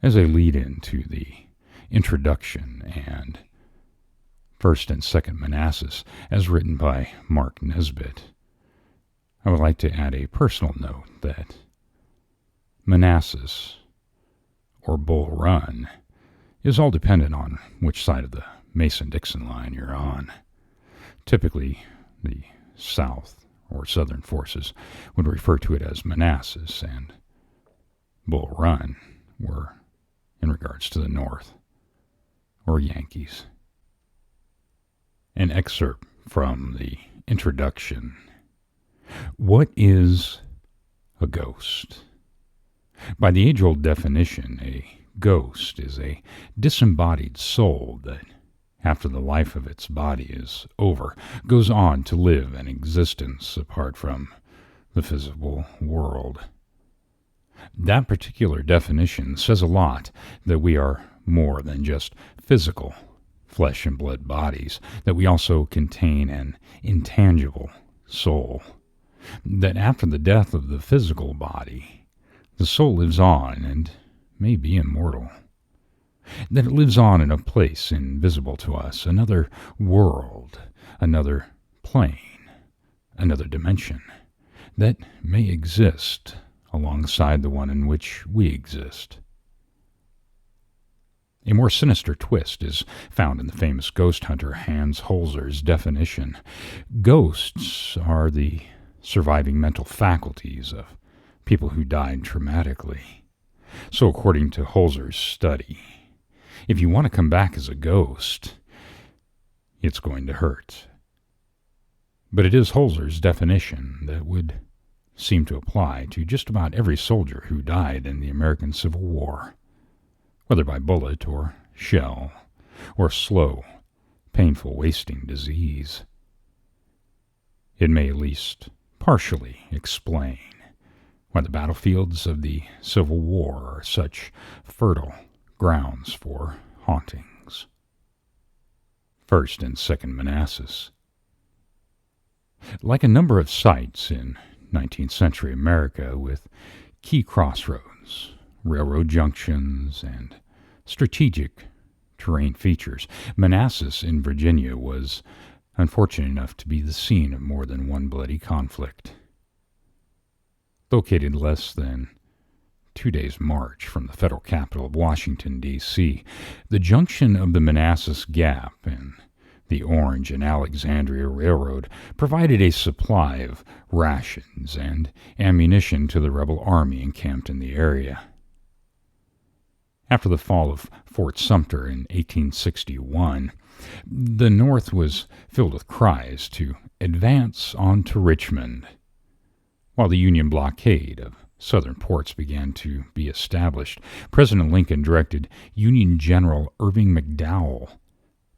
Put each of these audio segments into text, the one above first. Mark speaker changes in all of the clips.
Speaker 1: as a lead-in to the introduction and First and Second Manassas, as written by Mark Nesbitt, I would like to add a personal note that Manassas, or Bull Run, is all dependent on which side of the Mason-Dixon line you're on. Typically, the South or Southern forces would refer to it as Manassas, and Bull Run were in regards to the North, or Yankees. An excerpt from the introduction. What is a ghost? By the age-old definition, a ghost is a disembodied soul that, after the life of its body is over, goes on to live an existence apart from the physical world. That particular definition says a lot, that we are more than just physical, flesh and blood bodies, that we also contain an intangible soul, that after the death of the physical body, the soul lives on and may be immortal, that it lives on in a place invisible to us, another world, another plane, another dimension, that may exist alongside the one in which we exist. A more sinister twist is found in the famous ghost hunter Hans Holzer's definition. Ghosts are the surviving mental faculties of people who died traumatically. So according to Holzer's study, if you want to come back as a ghost, it's going to hurt. But it is Holzer's definition that would seem to apply to just about every soldier who died in the American Civil War, whether by bullet or shell or slow, painful, wasting disease. It may at least partially explain why the battlefields of the Civil War are such fertile grounds for hauntings. First and Second Manassas. Like a number of sites in 19th century America with key crossroads, railroad junctions, and strategic terrain features, Manassas in Virginia was unfortunate enough to be the scene of more than one bloody conflict. Located less than 2 days' march from the federal capital of Washington, D.C., the junction of the Manassas Gap and the Orange and Alexandria Railroad provided a supply of rations and ammunition to the rebel army encamped in the area. After the fall of Fort Sumter in 1861, the North was filled with cries to advance on to Richmond, while the Union blockade of southern ports began to be established. President Lincoln directed Union General Irving McDowell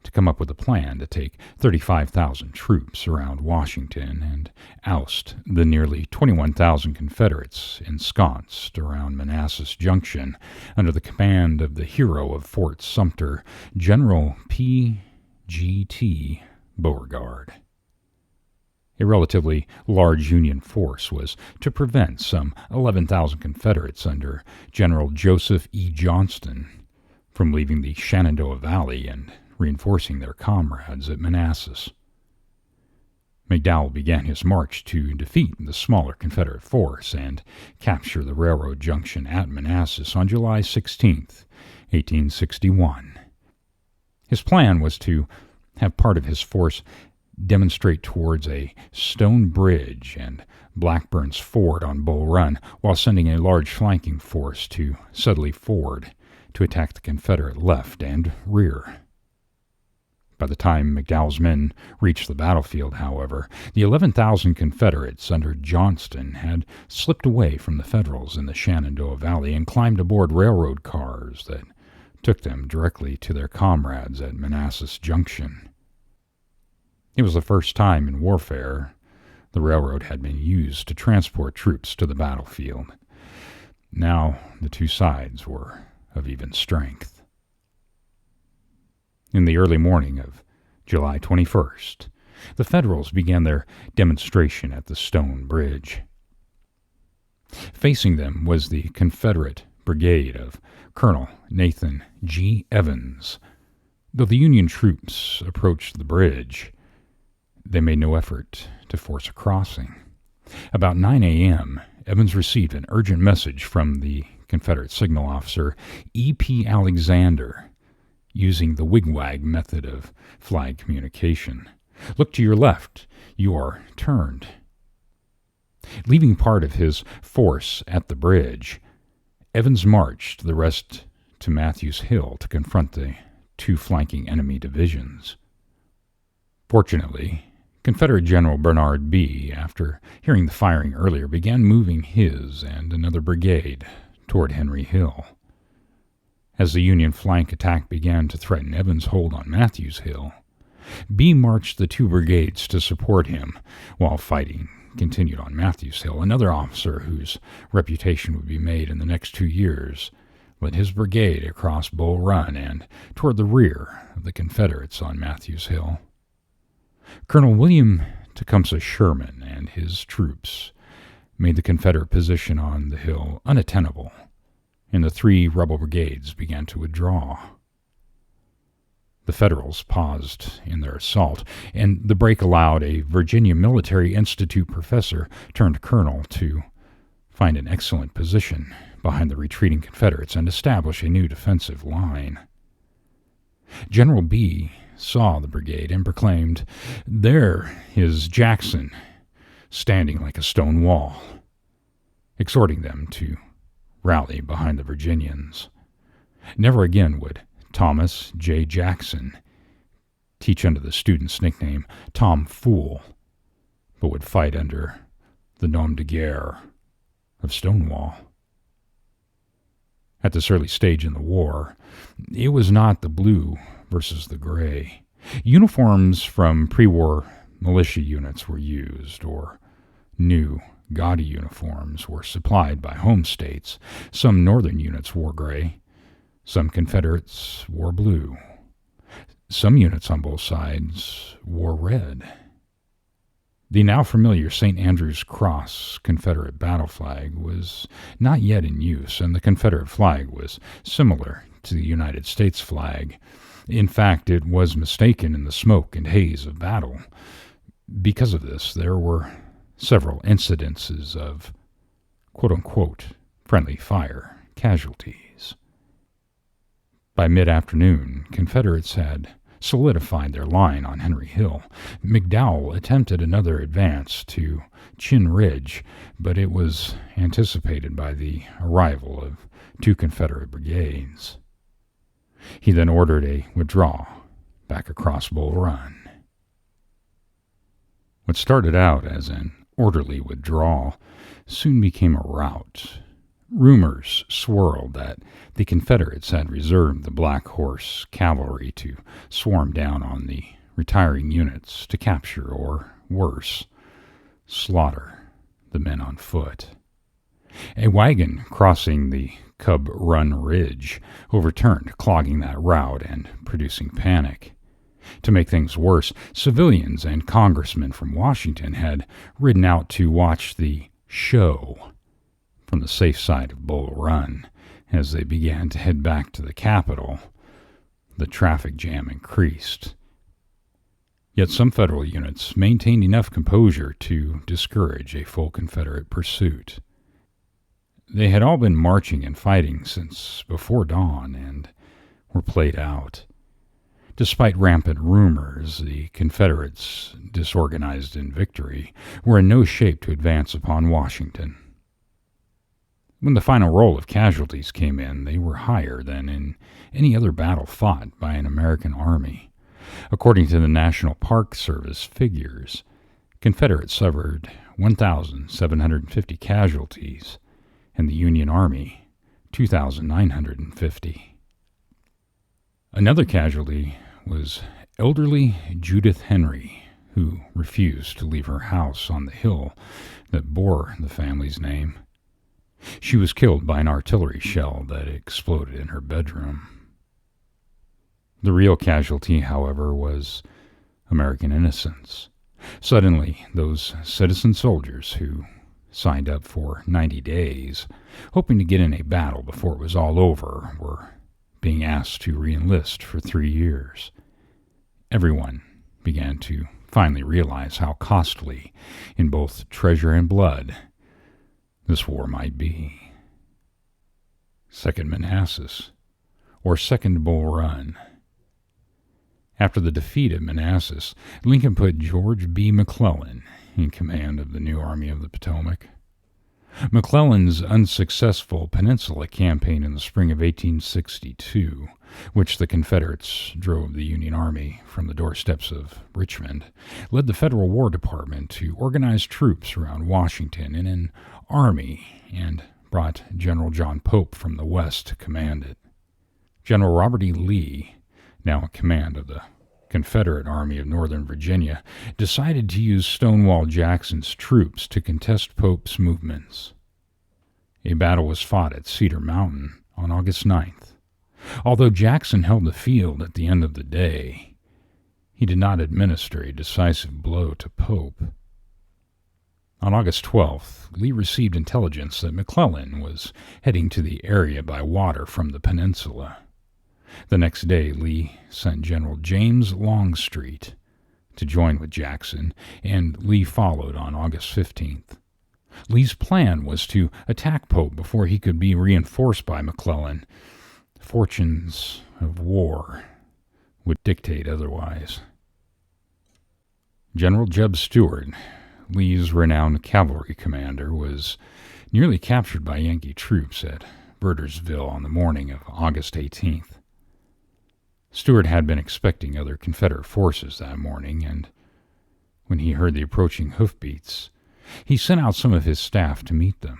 Speaker 1: to come up with a plan to take 35,000 troops around Washington and oust the nearly 21,000 Confederates ensconced around Manassas Junction under the command of the hero of Fort Sumter, General P.G.T. Beauregard. A relatively large Union force was to prevent some 11,000 Confederates under General Joseph E. Johnston from leaving the Shenandoah Valley and reinforcing their comrades at Manassas. McDowell began his march to defeat the smaller Confederate force and capture the railroad junction at Manassas on July 16, 1861. His plan was to have part of his force demonstrate towards a stone bridge and Blackburn's Ford on Bull Run, while sending a large flanking force to Sudley Ford to attack the Confederate left and rear. By the time McDowell's men reached the battlefield, however, the 11,000 Confederates under Johnston had slipped away from the Federals in the Shenandoah Valley and climbed aboard railroad cars that took them directly to their comrades at Manassas Junction. It was the first time in warfare the railroad had been used to transport troops to the battlefield. Now the two sides were of even strength. In the early morning of July 21st, the Federals began their demonstration at the stone bridge. Facing them was the Confederate brigade of Colonel Nathan G. Evans. Though the Union troops approached the bridge, they made no effort to force a crossing. About 9 a.m., Evans received an urgent message from the Confederate signal officer E.P. Alexander, using the wigwag method of flag communication. "Look to your left. You are turned." Leaving part of his force at the bridge, Evans marched the rest to Matthews Hill to confront the two flanking enemy divisions. Fortunately, Confederate General Bernard B., after hearing the firing earlier, began moving his and another brigade toward Henry Hill. As the Union flank attack began to threaten Evans' hold on Matthews Hill, B marched the two brigades to support him while fighting continued on Matthews Hill. Another officer whose reputation would be made in the next 2 years led his brigade across Bull Run and toward the rear of the Confederates on Matthews Hill. Colonel William Tecumseh Sherman and his troops made the Confederate position on the hill unattainable, and the three rebel brigades began to withdraw. The Federals paused in their assault, and the break allowed a Virginia Military Institute professor turned colonel to find an excellent position behind the retreating Confederates and establish a new defensive line. General B saw the brigade and proclaimed, "There is Jackson, standing like a stone wall," exhorting them to rally behind the Virginians. Never again would Thomas J. Jackson teach under the student's nickname Tom Fool, but would fight under the nom de guerre of Stonewall. At this early stage in the war, it was not the blue versus the gray. Uniforms from pre-war militia units were used, or new, gaudy uniforms were supplied by home states. Some northern units wore gray, some Confederates wore blue. Some units on both sides wore red. The now familiar St. Andrew's Cross Confederate battle flag was not yet in use, and the Confederate flag was similar to the United States flag. In fact, it was mistaken in the smoke and haze of battle. Because of this, there were several incidences of quote-unquote friendly fire casualties. By mid-afternoon, Confederates had solidified their line on Henry Hill. McDowell attempted another advance to Chin Ridge, but it was anticipated by the arrival of two Confederate brigades. He then ordered a withdrawal back across Bull Run. What started out as an orderly withdrawal soon became a rout. Rumors swirled that the Confederates had reserved the Black Horse cavalry to swarm down on the retiring units to capture or, worse, slaughter the men on foot. A wagon crossing the Cub Run Ridge overturned, clogging that route and producing panic. To make things worse, civilians and congressmen from Washington had ridden out to watch the show from the safe side of Bull Run. As they began to head back to the Capitol, the traffic jam increased. Yet some Federal units maintained enough composure to discourage a full Confederate pursuit. They had all been marching and fighting since before dawn and were played out. Despite rampant rumors, the Confederates, disorganized in victory, were in no shape to advance upon Washington. When the final roll of casualties came in, they were higher than in any other battle fought by an American army. According to the National Park Service figures, Confederates suffered 1,750 casualties, and the Union Army 2,950. Another casualty was elderly Judith Henry, who refused to leave her house on the hill that bore the family's name. She was killed by an artillery shell that exploded in her bedroom. The real casualty, however, was American innocence. Suddenly, those citizen soldiers who signed up for 90 days, hoping to get in a battle before it was all over, were being asked to re-enlist for 3 years. Everyone began to finally realize how costly, in both treasure and blood, this war might be. Second Manassas, or Second Bull Run. After the defeat at Manassas, Lincoln put George B. McClellan in command of the new Army of the Potomac. McClellan's unsuccessful Peninsula campaign in the spring of 1862, which the Confederates drove the Union Army from the doorsteps of Richmond, led the Federal War Department to organize troops around Washington in an army and brought General John Pope from the West to command it. General Robert E. Lee, now in command of the Confederate Army of Northern Virginia, decided to use Stonewall Jackson's troops to contest Pope's movements. A battle was fought at Cedar Mountain on August 9th. Although Jackson held the field at the end of the day, he did not administer a decisive blow to Pope. On August 12th, Lee received intelligence that McClellan was heading to the area by water from the peninsula. The next day, Lee sent General James Longstreet to join with Jackson, and Lee followed on August 15th. Lee's plan was to attack Pope before he could be reinforced by McClellan. Fortunes of war would dictate otherwise. General Jeb Stuart, Lee's renowned cavalry commander, was nearly captured by Yankee troops at Burdersville on the morning of August 18th. Stuart had been expecting other Confederate forces that morning, and when he heard the approaching hoofbeats, he sent out some of his staff to meet them.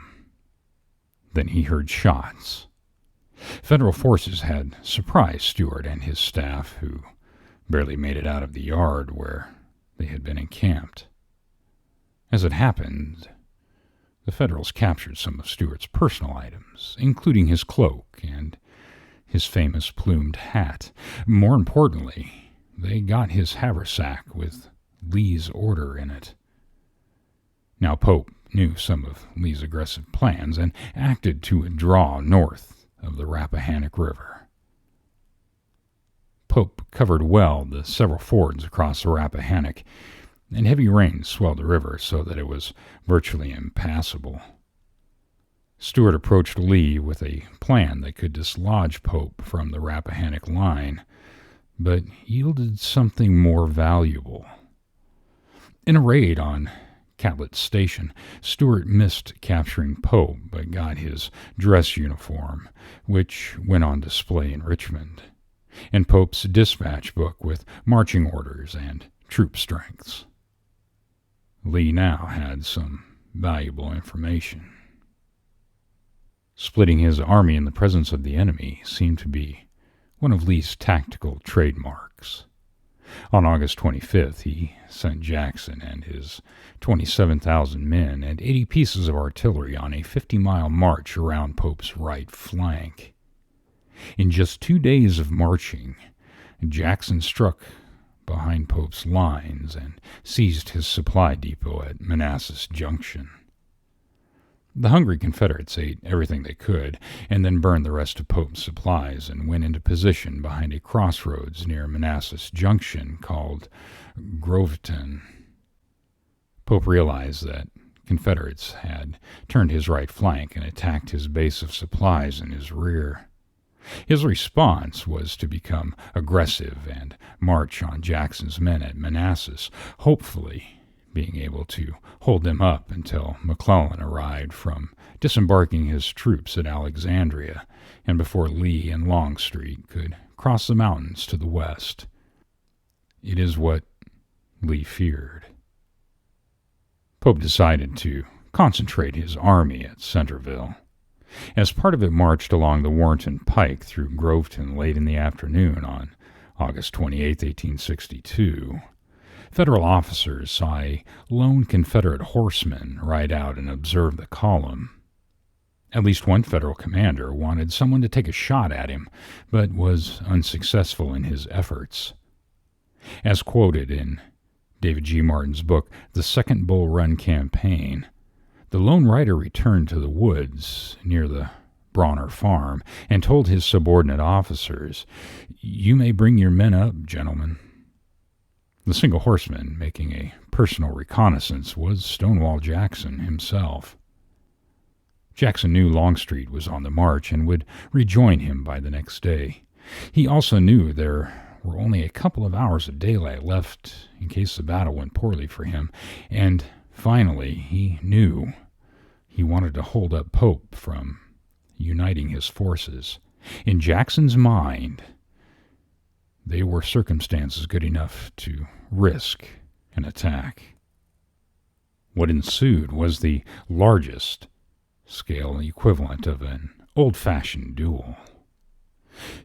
Speaker 1: Then he heard shots. Federal forces had surprised Stuart and his staff, who barely made it out of the yard where they had been encamped. As it happened, the Federals captured some of Stuart's personal items, including his cloak and his famous plumed hat. More importantly, they got his haversack with Lee's order in it. Now Pope knew some of Lee's aggressive plans and acted to withdraw north of the Rappahannock River. Pope covered well the several fords across the Rappahannock, and heavy rains swelled the river so that it was virtually impassable. Stuart approached Lee with a plan that could dislodge Pope from the Rappahannock line, but yielded something more valuable. In a raid on Catlet Station, Stuart missed capturing Pope, but got his dress uniform, which went on display in Richmond, and Pope's dispatch book with marching orders and troop strengths. Lee now had some valuable information. Splitting his army in the presence of the enemy seemed to be one of Lee's tactical trademarks. On August 25th, he sent Jackson and his 27,000 men and 80 pieces of artillery on a 50-mile march around Pope's right flank. In just 2 days of marching, Jackson struck behind Pope's lines and seized his supply depot at Manassas Junction. The hungry Confederates ate everything they could, and then burned the rest of Pope's supplies and went into position behind a crossroads near Manassas Junction called Groveton. Pope realized that Confederates had turned his right flank and attacked his base of supplies in his rear. His response was to become aggressive and march on Jackson's men at Manassas, hopefully being able to hold them up until McClellan arrived from disembarking his troops at Alexandria and before Lee and Longstreet could cross the mountains to the west. It is what Lee feared. Pope decided to concentrate his army at Centerville. As part of it marched along the Warrenton Pike through Groveton late in the afternoon on August 28, 1862. Federal officers saw a lone Confederate horseman ride out and observe the column. At least one Federal commander wanted someone to take a shot at him, but was unsuccessful in his efforts. As quoted in David G. Martin's book, The Second Bull Run Campaign, The lone rider returned to the woods near the Bronner farm and told his subordinate officers, "You may bring your men up, gentlemen." The single horseman making a personal reconnaissance was Stonewall Jackson himself. Jackson knew Longstreet was on the march and would rejoin him by the next day. He also knew there were only a couple of hours of daylight left in case the battle went poorly for him, and finally he knew he wanted to hold up Pope from uniting his forces. In Jackson's mind, they were circumstances good enough to risk an attack. What ensued was the largest scale equivalent of an old-fashioned duel.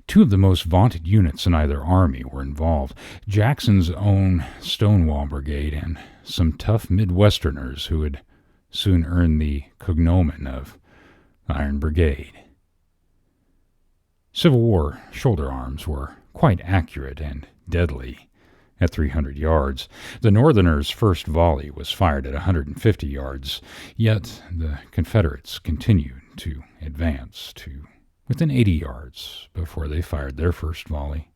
Speaker 1: Two of the most vaunted units in either army were involved, Jackson's own Stonewall Brigade and some tough Midwesterners who would soon earn the cognomen of Iron Brigade. Civil War shoulder arms were quite accurate and deadly. At 300 yards, the Northerners' first volley was fired at 150 yards, yet the Confederates continued to advance to within 80 yards before they fired their first volley.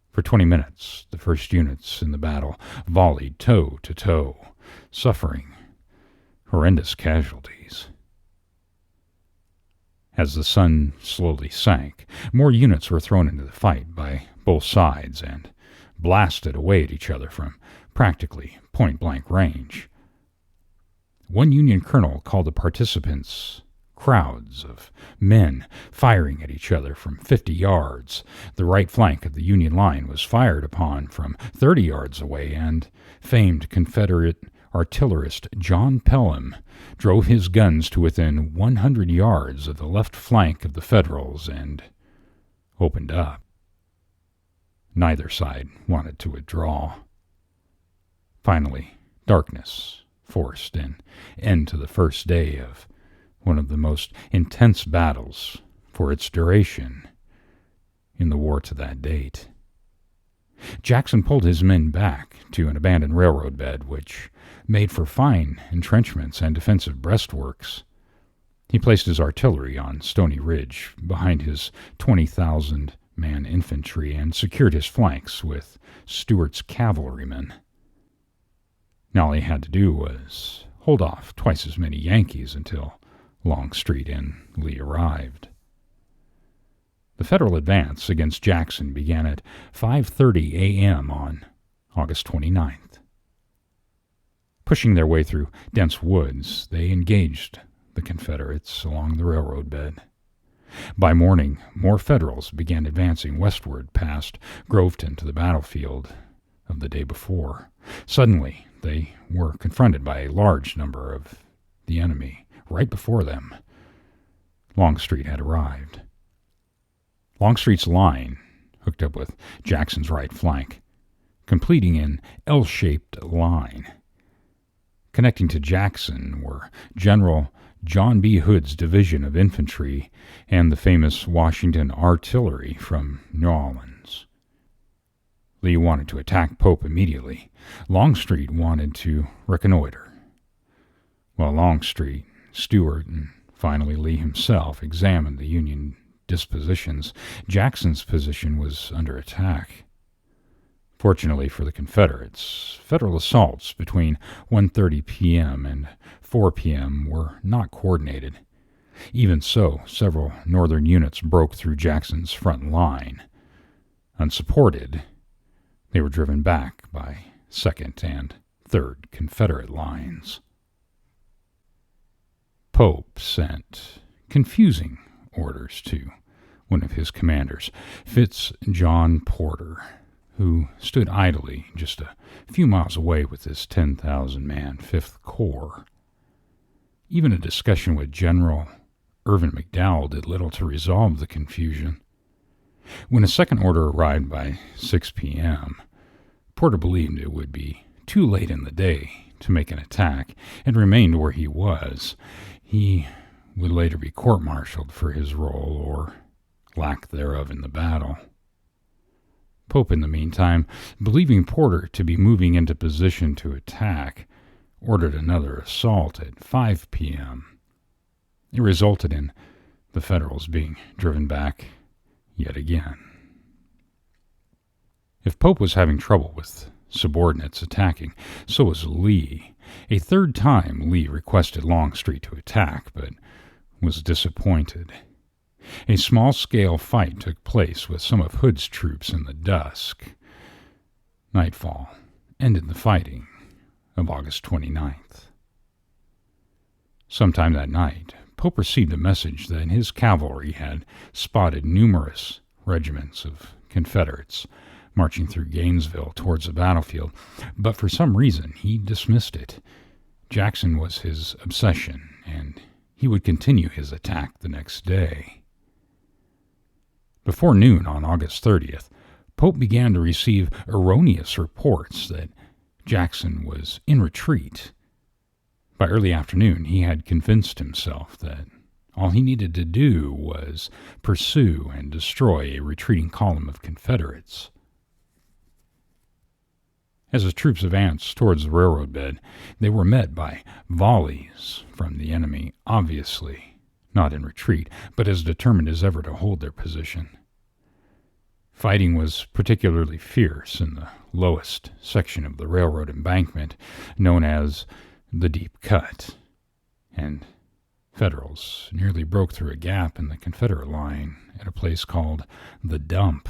Speaker 1: For 20 minutes, the first units in the battle volleyed toe to toe, suffering horrendous casualties. As the sun slowly sank, more units were thrown into the fight by both sides and blasted away at each other from practically point-blank range. One Union colonel called the participants crowds of men firing at each other from 50 yards. The right flank of the Union line was fired upon from 30 yards away, and famed Confederate artillerist John Pelham drove his guns to within 100 yards of the left flank of the Federals and opened up. Neither side wanted to withdraw. Finally, darkness forced an end to the first day of one of the most intense battles for its duration in the war to that date. Jackson pulled his men back to an abandoned railroad bed, which made for fine entrenchments and defensive breastworks. He placed his artillery on Stony Ridge behind his 20,000-man infantry and secured his flanks with Stuart's cavalrymen. Now all he had to do was hold off twice as many Yankees until Longstreet and Lee arrived. The Federal advance against Jackson began at 5:30 a.m. on August 29th. Pushing their way through dense woods, they engaged the Confederates along the railroad bed. By morning, more Federals began advancing westward past Groveton to the battlefield of the day before. Suddenly, they were confronted by a large number of the enemy. Right before them, Longstreet had arrived. Longstreet's line hooked up with Jackson's right flank, completing an L-shaped line. Connecting to Jackson were General John B. Hood's division of infantry and the famous Washington artillery from New Orleans. Lee wanted to attack Pope immediately. Longstreet wanted to reconnoiter. While Longstreet, Stuart, and finally Lee himself examined the Union dispositions, Jackson's position was under attack. Fortunately for the Confederates, Federal assaults between 1:30 p.m. and 4 p.m. were not coordinated. Even so, several Northern units broke through Jackson's front line. Unsupported, they were driven back by 2nd and 3rd Confederate lines. Pope sent confusing orders to one of his commanders, Fitz John Porter, who stood idly just a few miles away with his 10,000-man 5th Corps. Even a discussion with General Irvin McDowell did little to resolve the confusion. When a second order arrived by 6 p.m., Porter believed it would be too late in the day to make an attack and remained where he was. He would later be court-martialed for his role or lack thereof in the battle. Pope, in the meantime, believing Porter to be moving into position to attack, ordered another assault at 5 p.m. It resulted in the Federals being driven back yet again. If Pope was having trouble with subordinates attacking, so was Lee. A third time, Lee requested Longstreet to attack, but was disappointed. A small-scale fight took place with some of Hood's troops in the dusk. Nightfall ended the fighting of August 29th. Sometime that night, Pope received a message that his cavalry had spotted numerous regiments of Confederates marching through Gainesville towards the battlefield, but for some reason he dismissed it. Jackson was his obsession, and he would continue his attack the next day. Before noon on August 30th, Pope began to receive erroneous reports that Jackson was in retreat. By early afternoon, he had convinced himself that all he needed to do was pursue and destroy a retreating column of Confederates. As his troops advanced towards the railroad bed, they were met by volleys from the enemy, obviously not in retreat, but as determined as ever to hold their position. Fighting was particularly fierce in the lowest section of the railroad embankment, known as the Deep Cut, and Federals nearly broke through a gap in the Confederate line at a place called the Dump,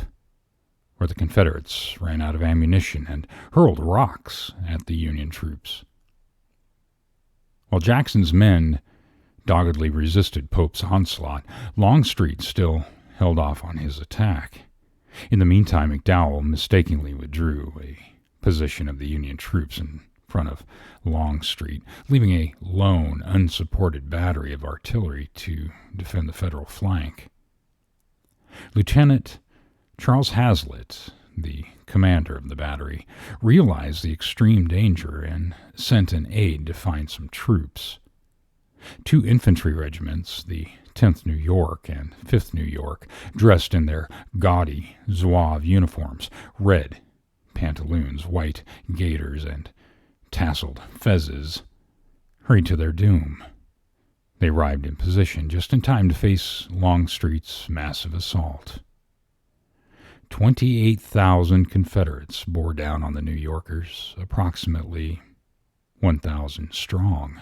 Speaker 1: where the Confederates ran out of ammunition and hurled rocks at the Union troops. While Jackson's men doggedly resisted Pope's onslaught, Longstreet still held off on his attack. In the meantime, McDowell mistakenly withdrew a position of the Union troops in front of Longstreet, leaving a lone, unsupported battery of artillery to defend the Federal flank. Lieutenant Charles Hazlitt, the commander of the battery, realized the extreme danger and sent an aide to find some troops. 2 infantry regiments, the 10th New York and 5th New York, dressed in their gaudy Zouave uniforms, red pantaloons, white gaiters, and tasseled fezzes, hurried to their doom. They arrived in position just in time to face Longstreet's massive assault. 28,000 Confederates bore down on the New Yorkers, approximately 1,000 strong.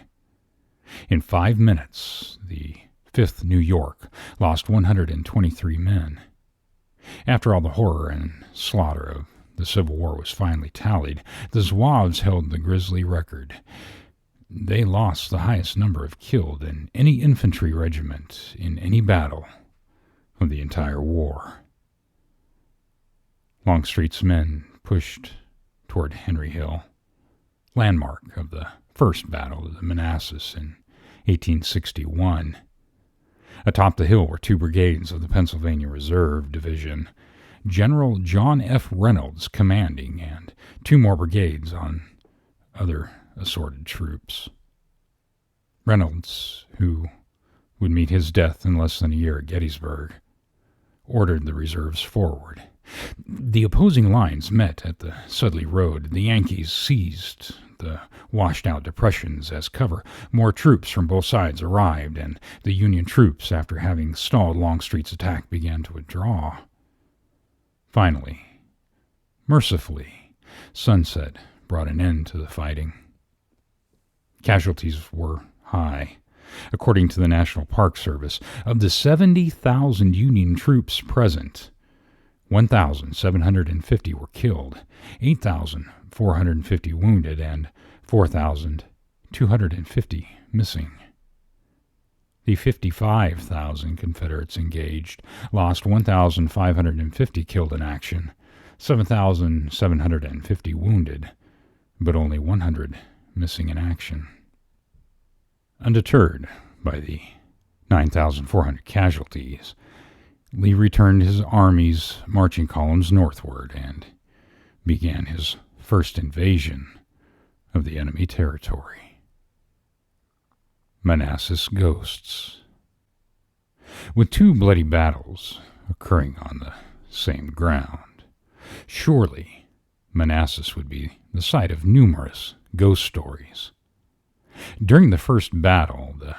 Speaker 1: In 5 minutes, the 5th New York lost 123 men. After all the horror and slaughter of the Civil War was finally tallied, the Zouaves held the grisly record. They lost the highest number of killed in any infantry regiment in any battle of the entire war. Longstreet's men pushed toward Henry Hill, landmark of the first battle of the Manassas in 1861. Atop the hill were 2 brigades of the Pennsylvania Reserve Division, General John F. Reynolds commanding, and 2 more brigades on other assorted troops. Reynolds, who would meet his death in less than a year at Gettysburg, ordered the reserves forward. The opposing lines met at the Sudley Road. The Yankees seized the washed-out depressions as cover. More troops from both sides arrived, and the Union troops, after having stalled Longstreet's attack, began to withdraw. Finally, mercifully, sunset brought an end to the fighting. Casualties were high. According to the National Park Service, of the 70,000 Union troops present, 1,750 were killed, 8,450 wounded, and 4,250 missing. The 55,000 Confederates engaged lost 1,550 killed in action, 7,750 wounded, but only 100 missing in action. Undeterred by the 9,400 casualties, Lee returned his army's marching columns northward and began his first invasion of the enemy territory. Manassas ghosts. With 2 bloody battles occurring on the same ground, surely Manassas would be the site of numerous ghost stories. During the first battle, the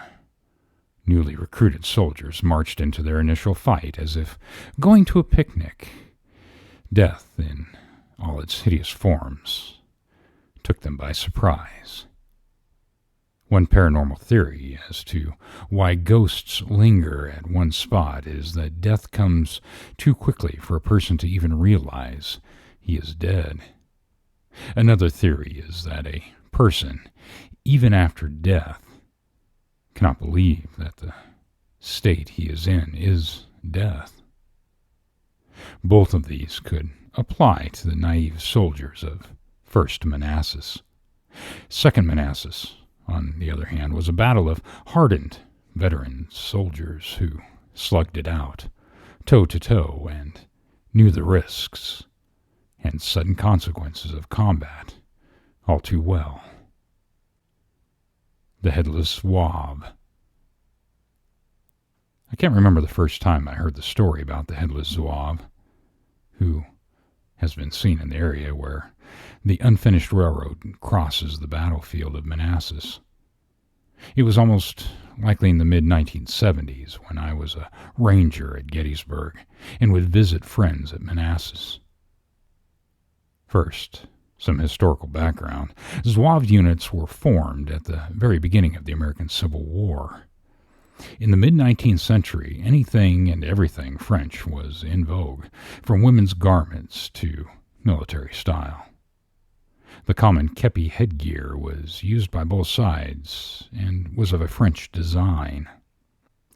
Speaker 1: newly recruited soldiers marched into their initial fight as if going to a picnic. Death, in all its hideous forms, took them by surprise. One paranormal theory as to why ghosts linger at one spot is that death comes too quickly for a person to even realize he is dead. Another theory is that a person, even after death, cannot believe that the state he is in is death. Both of these could apply to the naive soldiers of First Manassas. Second Manassas, on the other hand, was a battle of hardened veteran soldiers who slugged it out, toe to toe, and knew the risks and sudden consequences of combat all too well. The Headless Zouave. I can't remember the first time I heard the story about the Headless Zouave, who has been seen in the area where the unfinished railroad crosses the battlefield of Manassas. It was almost likely in the mid-1970s when I was a ranger at Gettysburg and would visit friends at Manassas. First, some historical background. Zouave units were formed at the very beginning of the American Civil War. In the mid-19th century, anything and everything French was in vogue, from women's garments to military style. The common kepi headgear was used by both sides and was of a French design.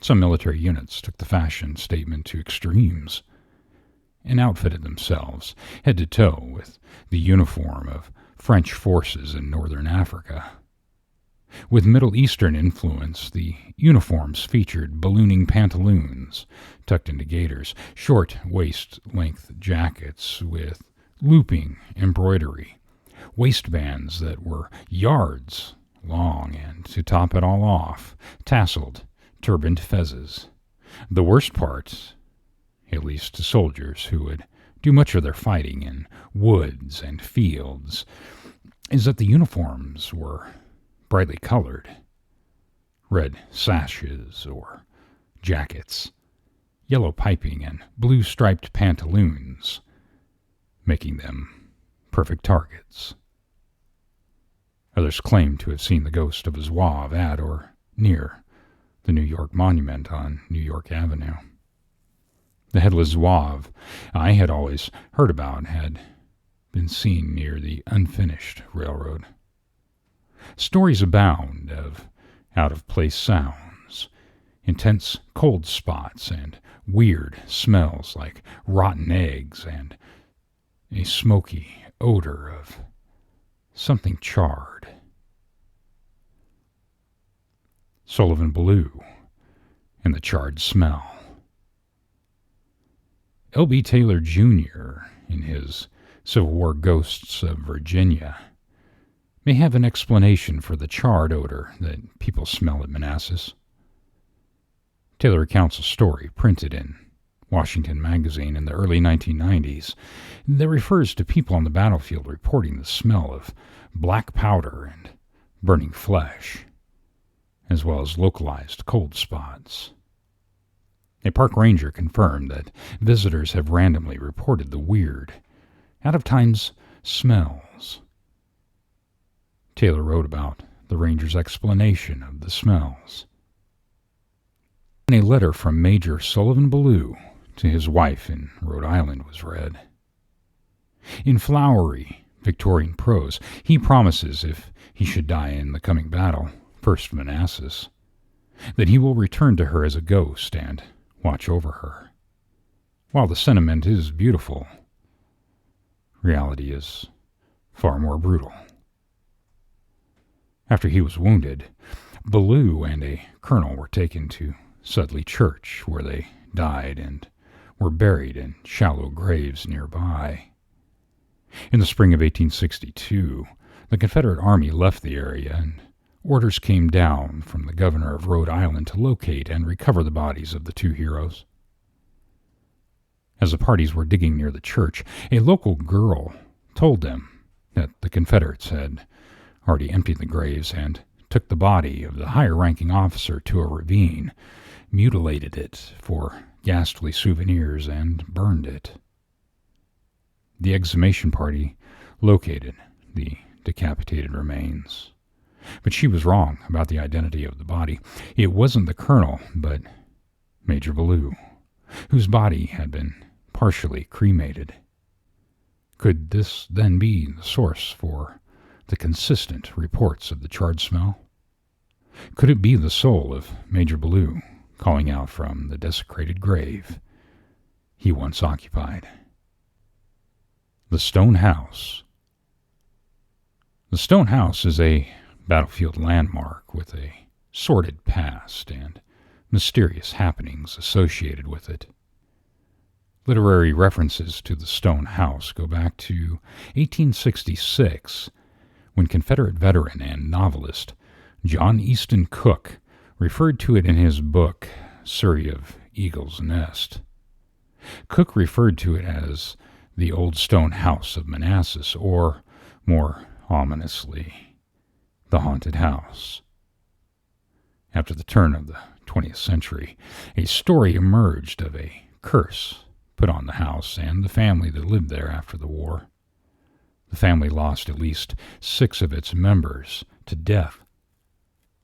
Speaker 1: Some military units took the fashion statement to extremes and outfitted themselves head to toe with the uniform of French forces in northern Africa. With Middle Eastern influence, the uniforms featured ballooning pantaloons tucked into gaiters, short waist-length jackets with looping embroidery, waistbands that were yards long, and, to top it all off, tasseled, turbaned fezzes. The worst part, at least to soldiers who would do much of their fighting in woods and fields, is that the uniforms were brightly colored. Red sashes or jackets, yellow piping, and blue striped pantaloons, making them perfect targets. Others claim to have seen the ghost of a Zouave at or near the New York Monument on New York Avenue. The Headless Zouave I had always heard about had been seen near the unfinished railroad. Stories abound of out-of-place sounds, intense cold spots, and weird smells like rotten eggs and a smoky odor of something charred. Sullivan Ballou and the charred smell. L.B. Taylor, Jr., in his Civil War Ghosts of Virginia, may have an explanation for the charred odor that people smell at Manassas. Taylor recounts a story printed in Washington Magazine in the early 1990s that refers to people on the battlefield reporting the smell of black powder and burning flesh, as well as localized cold spots. A park ranger confirmed that visitors have randomly reported the weird, out-of-times smells. Taylor wrote about the ranger's explanation of the smells. A letter from Major Sullivan Ballou to his wife in Rhode Island was read. In flowery Victorian prose, he promises, if he should die in the coming battle, First Manassas, that he will return to her as a ghost and watch over her. While the sentiment is beautiful, reality is far more brutal. After he was wounded, Ballou and a colonel were taken to Sudley Church, where they died and were buried in shallow graves nearby. In the spring of 1862, the Confederate Army left the area, and orders came down from the governor of Rhode Island to locate and recover the bodies of the two heroes. As the parties were digging near the church, a local girl told them that the Confederates had already emptied the graves and took the body of the higher-ranking officer to a ravine, mutilated it for ghastly souvenirs, and burned it. The exhumation party located the decapitated remains. But she was wrong about the identity of the body. It wasn't the colonel, but Major Ballou, whose body had been partially cremated. Could this then be the source for the consistent reports of the charred smell? Could it be the soul of Major Ballou calling out from the desecrated grave he once occupied? The Stone House. The Stone House is a battlefield landmark with a sordid past and mysterious happenings associated with it. Literary references to the Stone House go back to 1866, when Confederate veteran and novelist John Easton Cook referred to it in his book, Surrey of Eagle's Nest. Cook referred to it as the Old Stone House of Manassas, or, more ominously, the Haunted House. After the turn of the 20th century, a story emerged of a curse put on the house and the family that lived there after the war. The family lost at least 6 of its members to death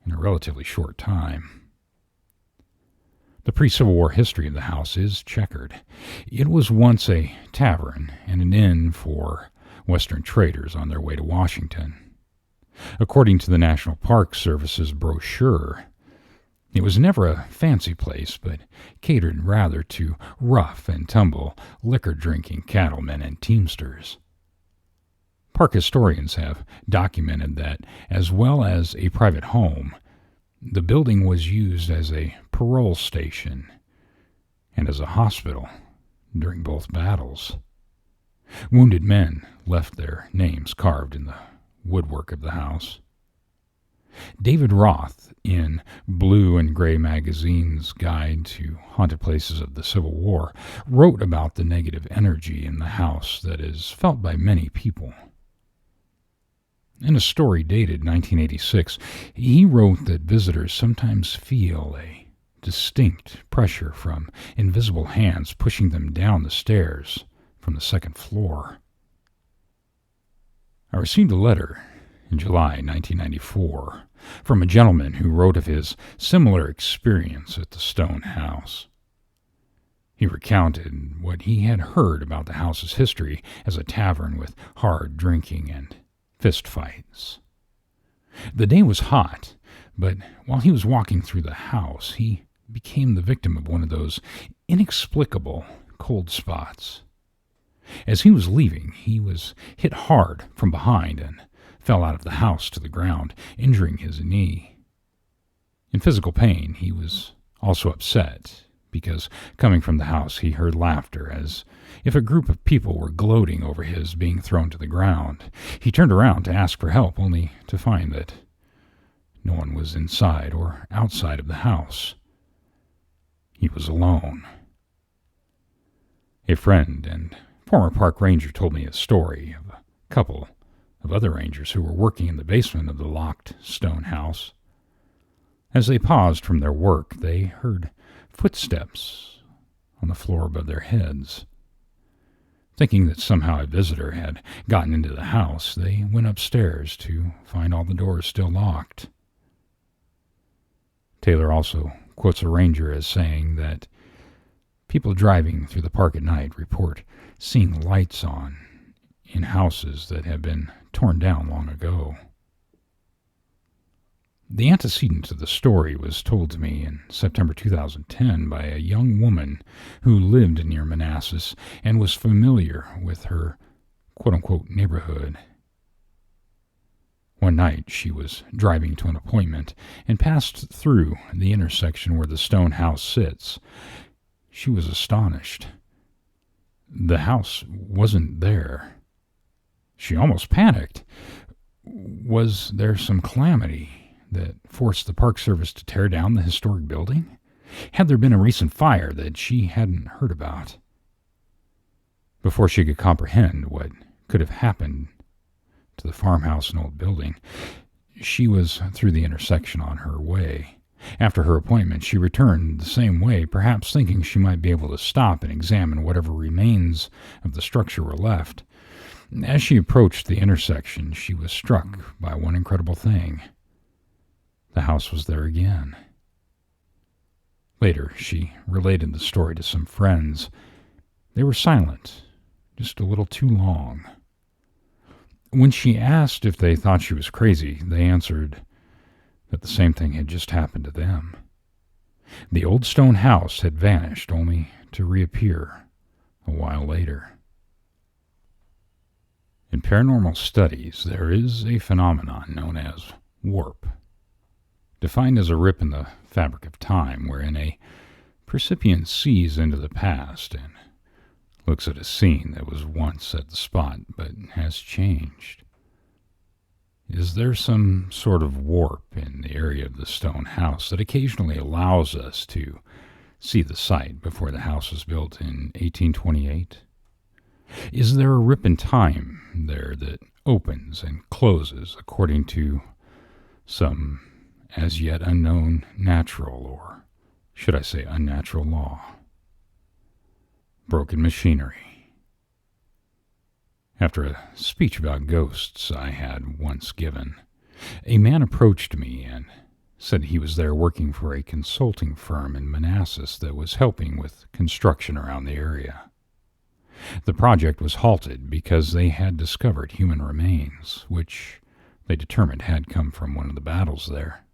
Speaker 1: in a relatively short time. The pre-Civil War history of the house is checkered. It was once a tavern and an inn for Western traders on their way to Washington. According to the National Park Service's brochure, it was never a fancy place, but catered rather to rough-and-tumble, liquor-drinking cattlemen and teamsters. Park historians have documented that, as well as a private home, the building was used as a parole station and as a hospital during both battles. Wounded men left their names carved in the woodwork of the house. David Roth, in Blue and Gray Magazine's Guide to Haunted Places of the Civil War, wrote about the negative energy in the house that is felt by many people. In a story dated 1986, he wrote that visitors sometimes feel a distinct pressure from invisible hands pushing them down the stairs from the second floor. I received a letter in July 1994 from a gentleman who wrote of his similar experience at the Stone House. He recounted what he had heard about the house's history as a tavern with hard drinking and fist fights. The day was hot, but while he was walking through the house, he became the victim of one of those inexplicable cold spots. As he was leaving, he was hit hard from behind and fell out of the house to the ground, injuring his knee. In physical pain, he was also upset, because coming from the house he heard laughter as if a group of people were gloating over his being thrown to the ground. He turned around to ask for help, only to find that no one was inside or outside of the house. He was alone. A friend and former park ranger told me a story of a couple of other rangers who were working in the basement of the locked stone house. As they paused from their work, they heard footsteps on the floor above their heads. Thinking that somehow a visitor had gotten into the house, they went upstairs to find all the doors still locked. Taylor also quotes a ranger as saying that people driving through the park at night report seeing lights on in houses that have been torn down long ago. The antecedent to the story was told to me in September 2010 by a young woman who lived near Manassas and was familiar with her quote-unquote neighborhood. One night she was driving to an appointment and passed through the intersection where the stone house sits. She was astonished. The house wasn't there. She almost panicked. Was there some calamity that forced the Park Service to tear down the historic building? Had there been a recent fire that she hadn't heard about? Before she could comprehend what could have happened to the farmhouse and old building, She was through the intersection on her way. After her appointment, she returned the same way, perhaps thinking she might be able to stop and examine whatever remains of the structure were left. As she approached the intersection, she was struck by one incredible thing. The house was there again. Later, she related the story to some friends. They were silent, just a little too long. When she asked if they thought she was crazy, they answered that the same thing had just happened to them. The old stone house had vanished, only to reappear a while later. In paranormal studies, there is a phenomenon known as warp, defined as a rip in the fabric of time wherein a percipient sees into the past and looks at a scene that was once at the spot but has changed. Is there some sort of warp in the area of the stone house that occasionally allows us to see the site before the house was built in 1828? Is there a rip in time there that opens and closes according to some as yet unknown natural, or should I say unnatural law? Broken machinery. After a speech about ghosts I had once given, a man approached me and said he was there working for a consulting firm in Manassas that was helping with construction around the area. The project was halted because they had discovered human remains, which they determined had come from one of the battles there.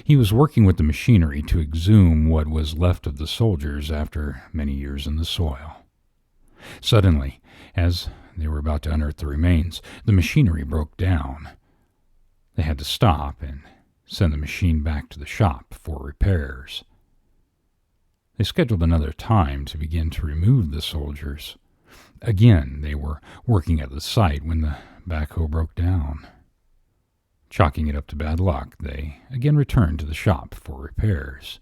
Speaker 1: He was working with the machinery to exhume what was left of the soldiers after many years in the soil. Suddenly, as they were about to unearth the remains, the machinery broke down. They had to stop and send the machine back to the shop for repairs. They scheduled another time to begin to remove the soldiers. Again, they were working at the site when the backhoe broke down. Chalking it up to bad luck, they again returned to the shop for repairs.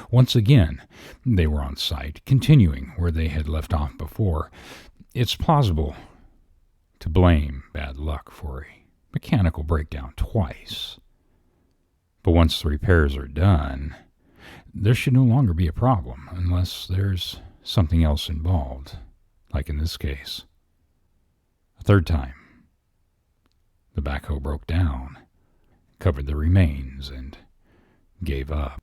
Speaker 1: Once again, they were on site, continuing where they had left off before. It's plausible to blame bad luck for a mechanical breakdown twice. But once the repairs are done, there should no longer be a problem unless there's something else involved, like in this case. A third time, the backhoe broke down, covered the remains, and gave up.